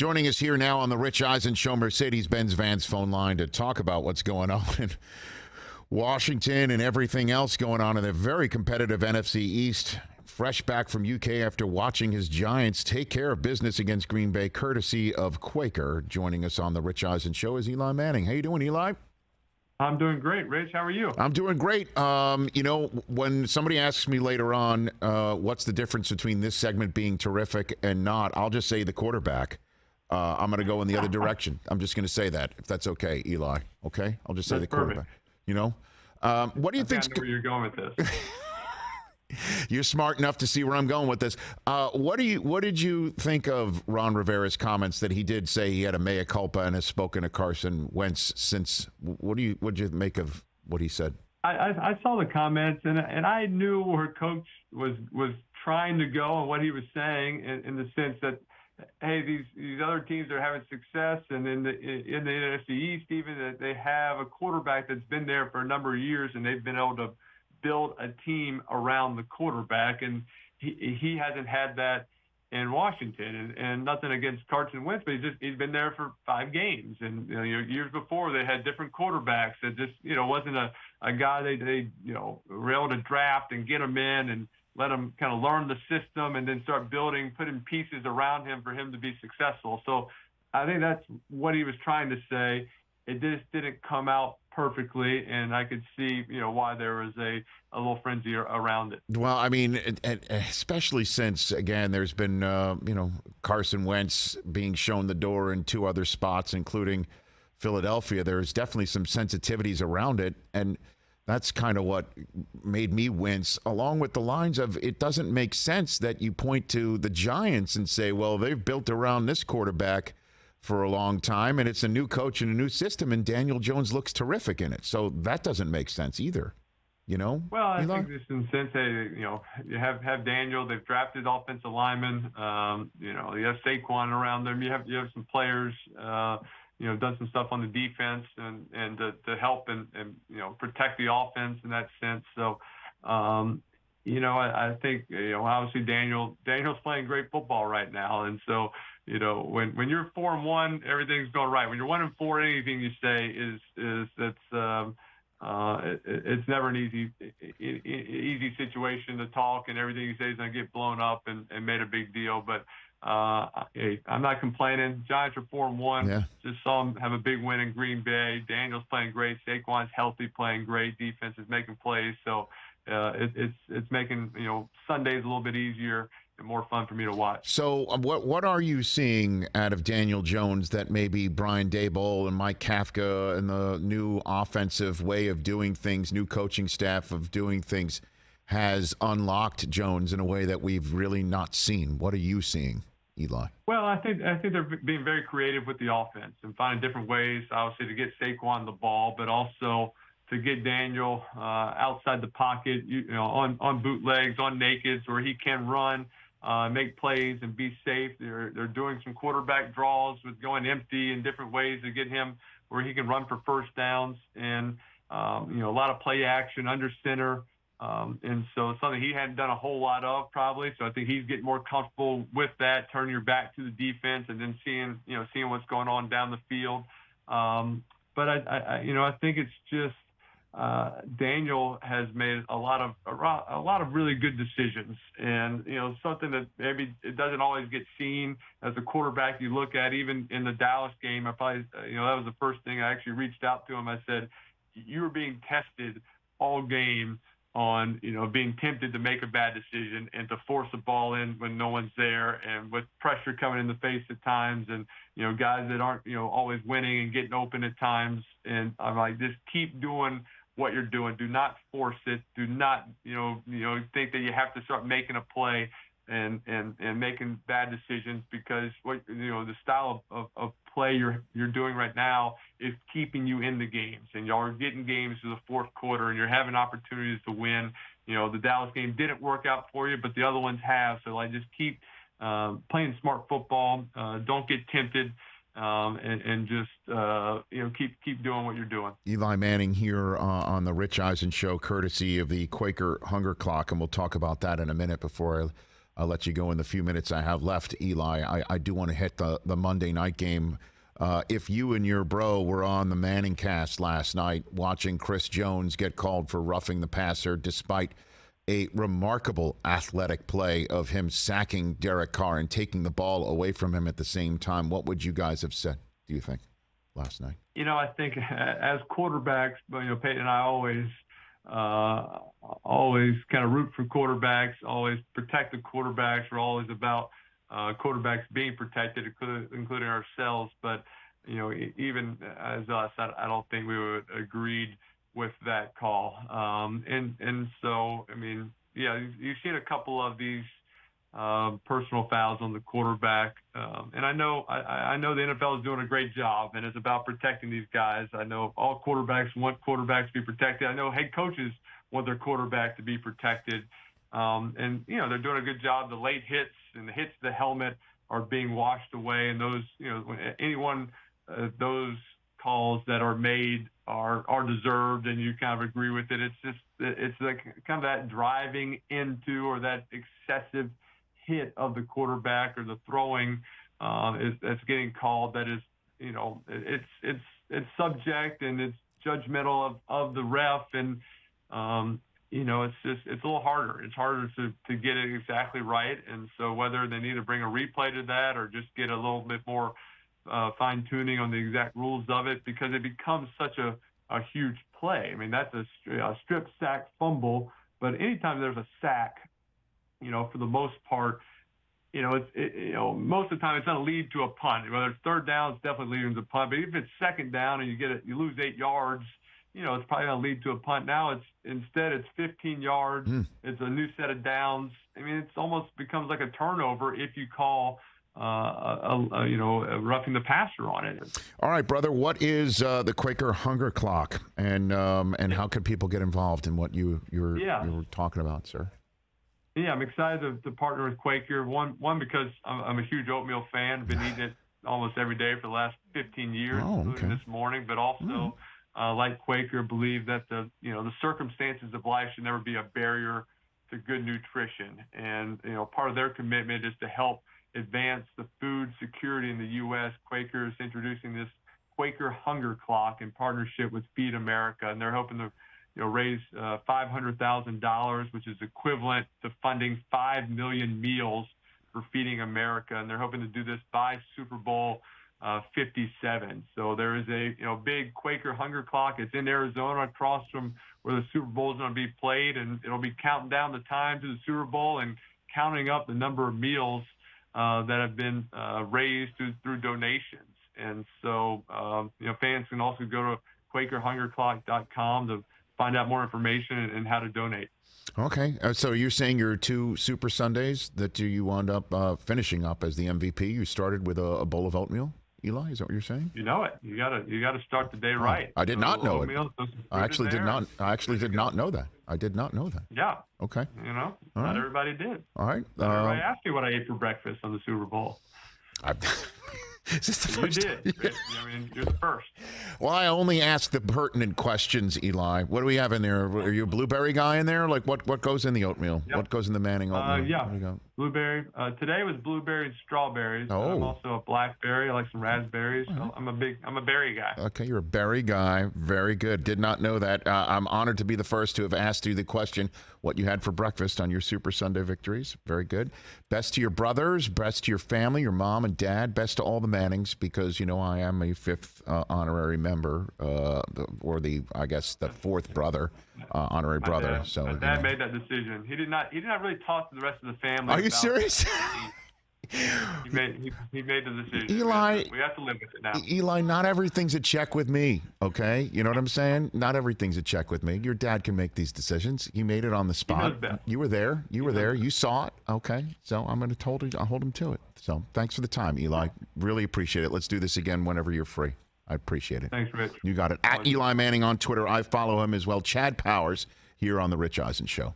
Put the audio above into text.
Joining us here now on the Rich Eisen Show, Mercedes-Benz Vans phone line to talk about what's going on in Washington and everything else going on in the very competitive NFC East. Fresh back from UK after watching his Giants take care of business against Green Bay, courtesy of Quaker. Joining us on the Rich Eisen Show is Eli Manning. How you doing, Eli? I'm doing great, Rich. How are you? I'm doing great. When somebody asks me later on what's the difference between this segment being terrific and not, I'll just say the quarterback. I'm going to go in the other direction. I'm just going to say that, if that's okay, Eli. Okay? I'll just say That's the quarterback. perfect. What do you think? I know where you're going with this. You're smart enough to see where I'm going with this. What did you think of Ron Rivera's comments that he did say he had a mea culpa and has spoken to Carson Wentz since? What did you make of what he said? I saw the comments and I knew where Coach was trying to go and what he was saying in the sense that, hey, these other teams are having success, and in the NFC East even, that they have a quarterback that's been there for a number of years and they've been able to build a team around the quarterback, and he hasn't had that in Washington, and nothing against Carson Wentz, but he's been there for 5 games, and years before they had different quarterbacks that just wasn't a guy they were able to draft and get him in and let him kind of learn the system and then start putting pieces around him for him to be successful. So I think that's what he was trying to say. It just didn't come out perfectly, and I could see, why there was a little frenzy around it. Well, I mean, especially since, again, there's been, Carson Wentz being shown the door in 2 other spots, including Philadelphia. There's definitely some sensitivities around it, and that's kind of what made me wince, along with the lines of it doesn't make sense that you point to the Giants and say, well, they've built around this quarterback for a long time, and it's a new coach and a new system, and Daniel Jones looks terrific in it. So that doesn't make sense either, Well, I think just in the sense that, you have Daniel, they've drafted offensive linemen, you have Saquon around them, you have some players, done some stuff on the defense and to help and protect the offense in that sense. So, I think, obviously Daniel's playing great football right now. And so, when you're 4-1, everything's going right. When you're 1-4, anything you say it's never an easy situation to talk, and everything you say is going to get blown up and made a big deal. But I'm not complaining. Giants are 4-1. Yeah. Just saw them have a big win in Green Bay. Daniel's playing great. Saquon's healthy, playing great. Defense is making plays. So it's making Sundays a little bit easier and more fun for me to watch. So what are you seeing out of Daniel Jones that maybe Brian Daboll and Mike Kafka and the new offensive way of doing things, new coaching staff of doing things, has unlocked Jones in a way that we've really not seen? What are you seeing, Eli? Well, I think they're being very creative with the offense and finding different ways, obviously, to get Saquon the ball, but also to get Daniel outside the pocket, on bootlegs, on nakeds, where he can run, make plays and be safe. They're doing some quarterback draws with going empty in different ways to get him where he can run for first downs, and a lot of play action under center. And so it's something he hadn't done a whole lot of probably. So I think he's getting more comfortable with that, turning your back to the defense and then seeing what's going on down the field. But I think it's just Daniel has made a lot of really good decisions, and something that maybe it doesn't always get seen as a quarterback. You look at even in the Dallas game, I probably that was the first thing I actually reached out to him. I said, you were being tested all game on being tempted to make a bad decision and to force a ball in when no one's there, and with pressure coming in the face at times, and guys that aren't always winning and getting open at times. And I'm like, just keep doing what you're doing. Do not force it. Do not think that you have to start making a play and making bad decisions, because the style of play you're doing right now is keeping you in the games, and y'all are getting games to the fourth quarter, and you're having opportunities to win. The Dallas game didn't work out for you, but the other ones have. So just keep playing smart football. Don't get tempted. And just keep doing what you're doing. Eli Manning here on the Rich Eisen Show, courtesy of the Quaker Hunger Clock, and we'll talk about that in a minute. Before I'll let you go in the few minutes I have left, Eli. I do want to hit the Monday night game. If you and your bro were on the Manning cast last night watching Chris Jones get called for roughing the passer despite a remarkable athletic play of him sacking Derek Carr and taking the ball away from him at the same time, what would you guys have said, do you think, last night? I think as quarterbacks, Peyton and I always kind of root for quarterbacks, always protect the quarterbacks. We're always about quarterbacks being protected, including ourselves. But, even as us, I don't think we would agreed with that call. And so, you've seen a couple of these personal fouls on the quarterback. And I know the NFL is doing a great job, and it's about protecting these guys. I know all quarterbacks want quarterbacks to be protected. I know head coaches want their quarterback to be protected. And they're doing a good job. The late hits and the hits to the helmet are being washed away. And those, those calls that are made are deserved, and you kind of agree with it. It's like kind of that driving into or that excessive hit of the quarterback or the throwing that's getting called. That is, it's subject and it's judgmental of the ref, and it's a little harder. It's harder to get it exactly right, and so whether they need to bring a replay to that or just get a little bit more fine tuning on the exact rules of it, because it becomes such a huge play. I mean, that's a strip sack fumble, but anytime there's a sack, for the most part, most of the time it's going to lead to a punt. Whether it's third down, it's definitely leading to a punt. But if it's second down and you lose 8 yards, it's probably going to lead to a punt. Now it's 15 yards. It's a new set of downs. I mean, it's almost becomes like a turnover if you call roughing the passer on it. All right, brother. What is the Quaker Hunger Clock, and how can people get involved in what you were talking about, sir? Yeah, I'm excited to partner with Quaker. One because I'm a huge oatmeal fan. Been eating it almost every day for the last 15 years, including this morning. But also, like Quaker, believe that the circumstances of life should never be a barrier to good nutrition. And part of their commitment is to help advance the food security in the U.S. Quaker is introducing this Quaker Hunger Clock in partnership with Feed America, and they're hoping to raise $500,000, which is equivalent to funding 5 million meals for Feeding America, and they're hoping to do this by Super Bowl 57. So there is a big Quaker Hunger Clock. It's in Arizona, across from where the Super Bowl is going to be played, and it'll be counting down the time to the Super Bowl and counting up the number of meals that have been raised through donations. And so fans can also go to QuakerHungerClock.com to find out more information and how to donate. Okay. So you're saying your 2 Super Sundays that you wound up finishing up as the MVP, you started with a bowl of oatmeal, Eli? Is that what you're saying? You know it. You gotta start the day right. I did not know it. I actually did not know that. I did not know that. Yeah. Okay. Not everybody did. All right. Not everybody asked me what I ate for breakfast on the Super Bowl. Is this the first? You did. You're the first. Well, I only ask the pertinent questions, Eli. What do we have in there? Are you a blueberry guy in there? Like what goes in the oatmeal? Yep. What goes in the Manning oatmeal? Yeah. Blueberry. Today was blueberry and strawberries. Oh. I'm also a blackberry. I like some raspberries. Right. So I'm a berry guy. Okay, you're a berry guy. Very good. Did not know that. I'm honored to be the first to have asked you the question, what you had for breakfast on your Super Sunday victories. Very good. Best to your brothers, best to your family, your mom and dad, best to all the Mannings, because, I am a 5th honorary member, or the 4th brother, honorary brother. So my dad made that decision. He did not really talk to the rest of the family. Are you serious? He made the decision. Eli, we have to live with it now. Eli, not everything's a check with me, okay? You know what I'm saying? Not everything's a check with me. Your dad can make these decisions. He made it on the spot. You were there. You saw it. Okay. So I'm going to hold him to it. So thanks for the time, Eli. Really appreciate it. Let's do this again whenever you're free. I appreciate it. Thanks, Rich. You got it. At Eli Manning on Twitter. I follow him as well. Chad Powers here on The Rich Eisen Show.